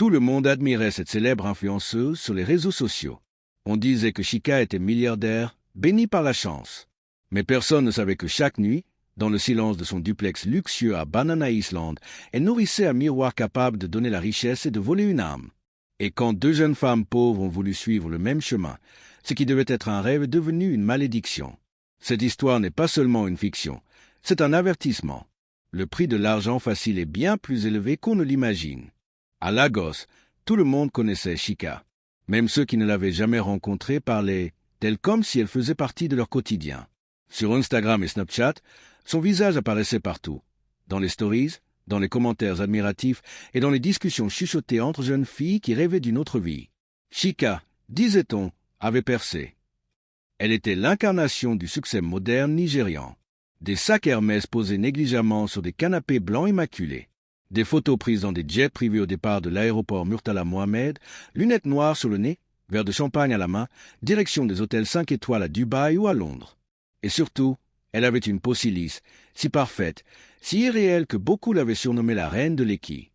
Tout le monde admirait cette célèbre influenceuse sur les réseaux sociaux. On disait que Chica était milliardaire, béni par la chance. Mais personne ne savait que chaque nuit, dans le silence de son duplex luxueux à Banana Island, elle nourrissait un miroir capable de donner la richesse et de voler une âme. Et quand deux jeunes femmes pauvres ont voulu suivre le même chemin, ce qui devait être un rêve est devenu une malédiction. Cette histoire n'est pas seulement une fiction, c'est un avertissement. Le prix de l'argent facile est bien plus élevé qu'on ne l'imagine. À Lagos, tout le monde connaissait Chica. Même ceux qui ne l'avaient jamais rencontrée parlaient d'elle comme si elle faisait partie de leur quotidien. Sur Instagram et Snapchat, son visage apparaissait partout, dans les stories, dans les commentaires admiratifs et dans les discussions chuchotées entre jeunes filles qui rêvaient d'une autre vie. Chica, disait-on, avait percé. Elle était l'incarnation du succès moderne nigérian. Des sacs Hermès posés négligemment sur des canapés blancs immaculés. Des photos prises dans des jets privés au départ de l'aéroport Murtala Mohamed, lunettes noires sur le nez, verre de champagne à la main, direction des hôtels 5 étoiles à Dubaï ou à Londres. Et surtout, elle avait une peau si lisse, si parfaite, si irréelle que beaucoup l'avaient surnommée la reine de l'équille.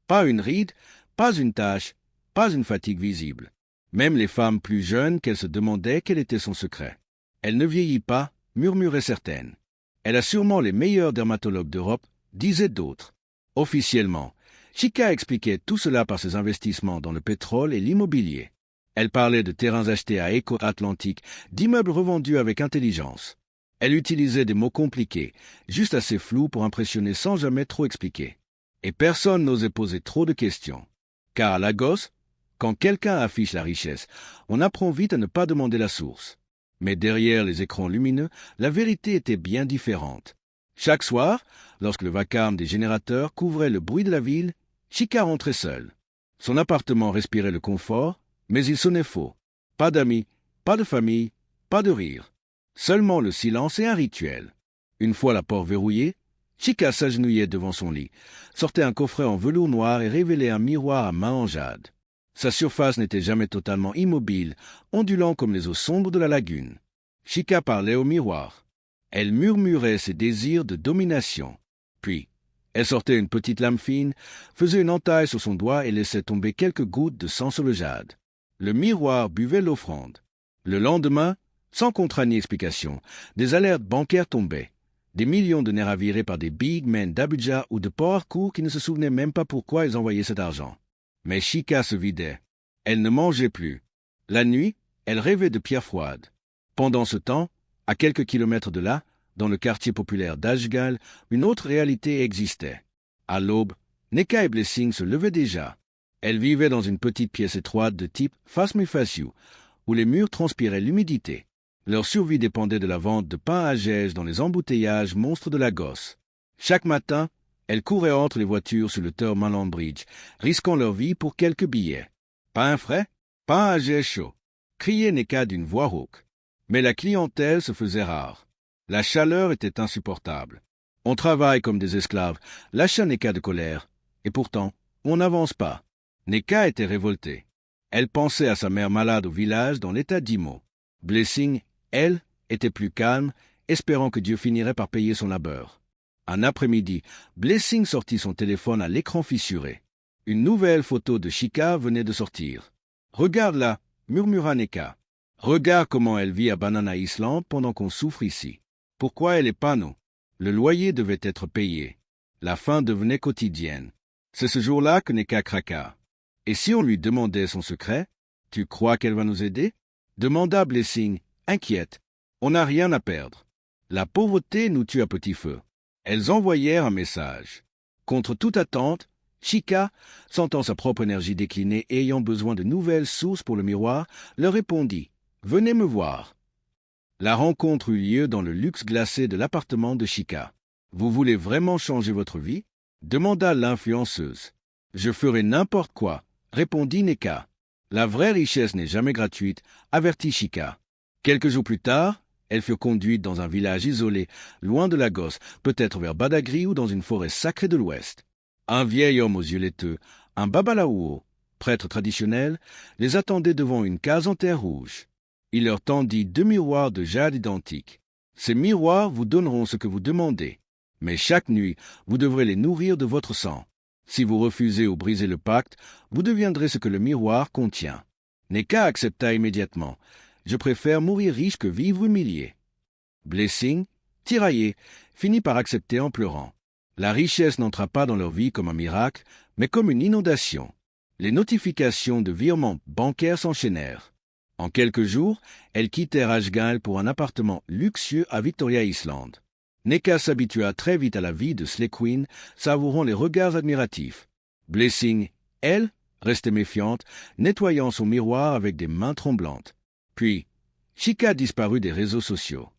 Pas une ride, pas une tache, pas une fatigue visible. Même les femmes plus jeunes qu'elle se demandaient quel était son secret. Elle ne vieillit pas, murmuraient certaines. Elle a sûrement les meilleurs dermatologues d'Europe, disaient d'autres. Officiellement, Chica expliquait tout cela par ses investissements dans le pétrole et l'immobilier. Elle parlait de terrains achetés à Éco-Atlantique, d'immeubles revendus avec intelligence. Elle utilisait des mots compliqués, juste assez flous pour impressionner sans jamais trop expliquer. Et personne n'osait poser trop de questions. Car à Lagos, quand quelqu'un affiche la richesse, on apprend vite à ne pas demander la source. Mais derrière les écrans lumineux, la vérité était bien différente. Chaque soir, lorsque le vacarme des générateurs couvrait le bruit de la ville, Chica rentrait seule. Son appartement respirait le confort, mais il sonnait faux. Pas d'amis, pas de famille, pas de rire. Seulement le silence et un rituel. Une fois la porte verrouillée, Chica s'agenouillait devant son lit, sortait un coffret en velours noir et révélait un miroir à main en jade. Sa surface n'était jamais totalement immobile, ondulant comme les eaux sombres de la lagune. Chica parlait au miroir. Elle murmurait ses désirs de domination. Puis, elle sortait une petite lame fine, faisait une entaille sur son doigt et laissait tomber quelques gouttes de sang sur le jade. Le miroir buvait l'offrande. Le lendemain, sans contrat ni explication, des alertes bancaires tombaient. Des millions de nerfs virés par des big men d'Abuja ou de Port-Harcourt qui ne se souvenaient même pas pourquoi ils envoyaient cet argent. Mais Chica se vidait. Elle ne mangeait plus. La nuit, elle rêvait de pierres froides. Pendant ce temps, à quelques kilomètres de là, dans le quartier populaire d'Ashgal, une autre réalité existait. À l'aube, Neka et Blessing se levaient déjà. Elles vivaient dans une petite pièce étroite de type Face Me Face You, où les murs transpiraient l'humidité. Leur survie dépendait de la vente de pain à gège dans les embouteillages monstres de Lagos. Chaque matin, elles couraient entre les voitures sur le Thurman Bridge, risquant leur vie pour quelques billets. Pain frais, pain à gège chaud, criait Neka d'une voix rauque. Mais la clientèle se faisait rare. La chaleur était insupportable. On travaille comme des esclaves, lâcha Neka de colère. Et pourtant, on n'avance pas. Neka était révoltée. Elle pensait à sa mère malade au village dans l'état d'Imo. Blessing, elle, était plus calme, espérant que Dieu finirait par payer son labeur. Un après-midi, Blessing sortit son téléphone à l'écran fissuré. Une nouvelle photo de Chica venait de sortir. « Regarde-la » murmura Neka. « Regarde comment elle vit à Banana Island pendant qu'on souffre ici. Pourquoi elle est pas nous? Le loyer devait être payé. La faim devenait quotidienne. C'est ce jour-là que Neka craqua. Et si on lui demandait son secret? Tu crois qu'elle va nous aider? Demanda Blessing, inquiète. On n'a rien à perdre. La pauvreté nous tue à petit feu. Elles envoyèrent un message. Contre toute attente, Chica, sentant sa propre énergie décliner et ayant besoin de nouvelles sources pour le miroir, leur répondit « Venez me voir ». La rencontre eut lieu dans le luxe glacé de l'appartement de Chica. « Vous voulez vraiment changer votre vie ?» demanda l'influenceuse. « Je ferai n'importe quoi », répondit Neka. « La vraie richesse n'est jamais gratuite », avertit Chica. Quelques jours plus tard, elles furent conduites dans un village isolé, loin de Lagos, peut-être vers Badagry ou dans une forêt sacrée de l'Ouest. Un vieil homme aux yeux laiteux, un babalawo, prêtre traditionnel, les attendait devant une case en terre rouge. Il leur tendit 2 miroirs de jade identiques. Ces miroirs vous donneront ce que vous demandez, mais chaque nuit, vous devrez les nourrir de votre sang. Si vous refusez ou brisez le pacte, vous deviendrez ce que le miroir contient. Neka accepta immédiatement. Je préfère mourir riche que vivre humilié. Blessing, tiraillé, finit par accepter en pleurant. La richesse n'entra pas dans leur vie comme un miracle, mais comme une inondation. Les notifications de virements bancaires s'enchaînèrent. En quelques jours, elles quittèrent Ashgal pour un appartement luxueux à Victoria Island. Neka s'habitua très vite à la vie de Slay Queen, savourant les regards admiratifs. Blessing, elle, restait méfiante, nettoyant son miroir avec des mains tremblantes. Puis, Chika disparut des réseaux sociaux.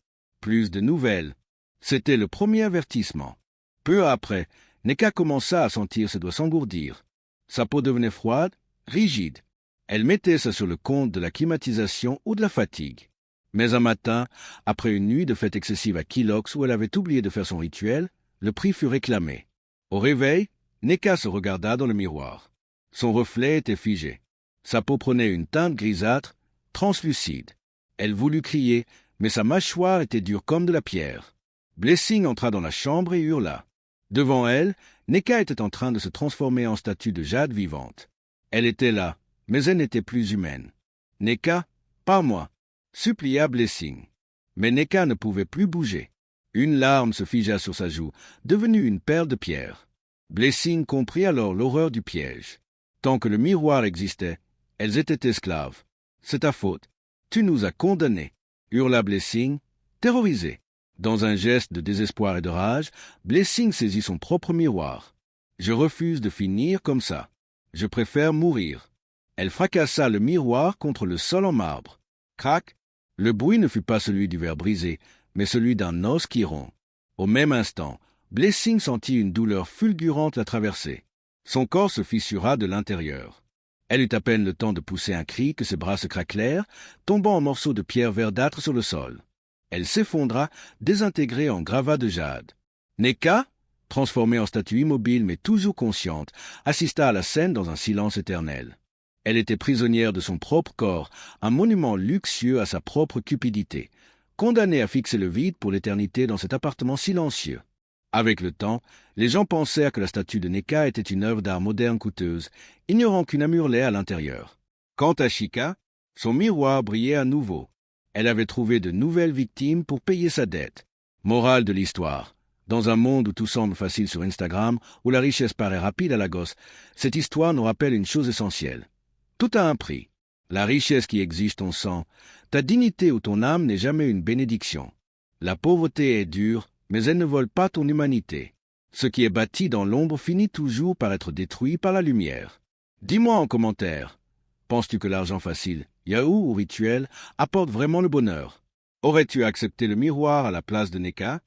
Plus de nouvelles. C'était le premier avertissement. Peu après, Neka commença à sentir ses doigts s'engourdir. Sa peau devenait froide, rigide. Elle mettait ça sur le compte de la climatisation ou de la fatigue. Mais un matin, après une nuit de fête excessive à Kilox où elle avait oublié de faire son rituel, le prix fut réclamé. Au réveil, Neka se regarda dans le miroir. Son reflet était figé. Sa peau prenait une teinte grisâtre, translucide. Elle voulut crier, mais sa mâchoire était dure comme de la pierre. Blessing entra dans la chambre et hurla. Devant elle, Neka était en train de se transformer en statue de jade vivante. Elle était là, mais elle n'était plus humaine. « Neka, parle-moi !» supplia Blessing. Mais Neka ne pouvait plus bouger. Une larme se figea sur sa joue, devenue une perle de pierre. Blessing comprit alors l'horreur du piège. Tant que le miroir existait, elles étaient esclaves. « C'est ta faute. Tu nous as condamnés !» hurla Blessing, terrorisé. Dans un geste de désespoir et de rage, Blessing saisit son propre miroir. « Je refuse de finir comme ça. Je préfère mourir. » Elle fracassa le miroir contre le sol en marbre. Crac! Le bruit ne fut pas celui du verre brisé, mais celui d'un os qui rompt. Au même instant, Blessing sentit une douleur fulgurante la traverser. Son corps se fissura de l'intérieur. Elle eut à peine le temps de pousser un cri que ses bras se craquelèrent, tombant en morceaux de pierre verdâtre sur le sol. Elle s'effondra, désintégrée en gravat de jade. Neka, transformée en statue immobile mais toujours consciente, assista à la scène dans un silence éternel. Elle était prisonnière de son propre corps, un monument luxueux à sa propre cupidité, condamnée à fixer le vide pour l'éternité dans cet appartement silencieux. Avec le temps, les gens pensèrent que la statue de Neka était une œuvre d'art moderne coûteuse, ignorant qu'une amure l'est à l'intérieur. Quant à Chika, son miroir brillait à nouveau. Elle avait trouvé de nouvelles victimes pour payer sa dette. Morale de l'histoire. Dans un monde où tout semble facile sur Instagram, où la richesse paraît rapide à la gosse, cette histoire nous rappelle une chose essentielle. Tout a un prix. La richesse qui exige ton sang, ta dignité ou ton âme n'est jamais une bénédiction. La pauvreté est dure, mais elle ne vole pas ton humanité. Ce qui est bâti dans l'ombre finit toujours par être détruit par la lumière. Dis-moi en commentaire, penses-tu que l'argent facile, Yahoo ou rituel, apporte vraiment le bonheur? Aurais-tu accepté le miroir à la place de Neka?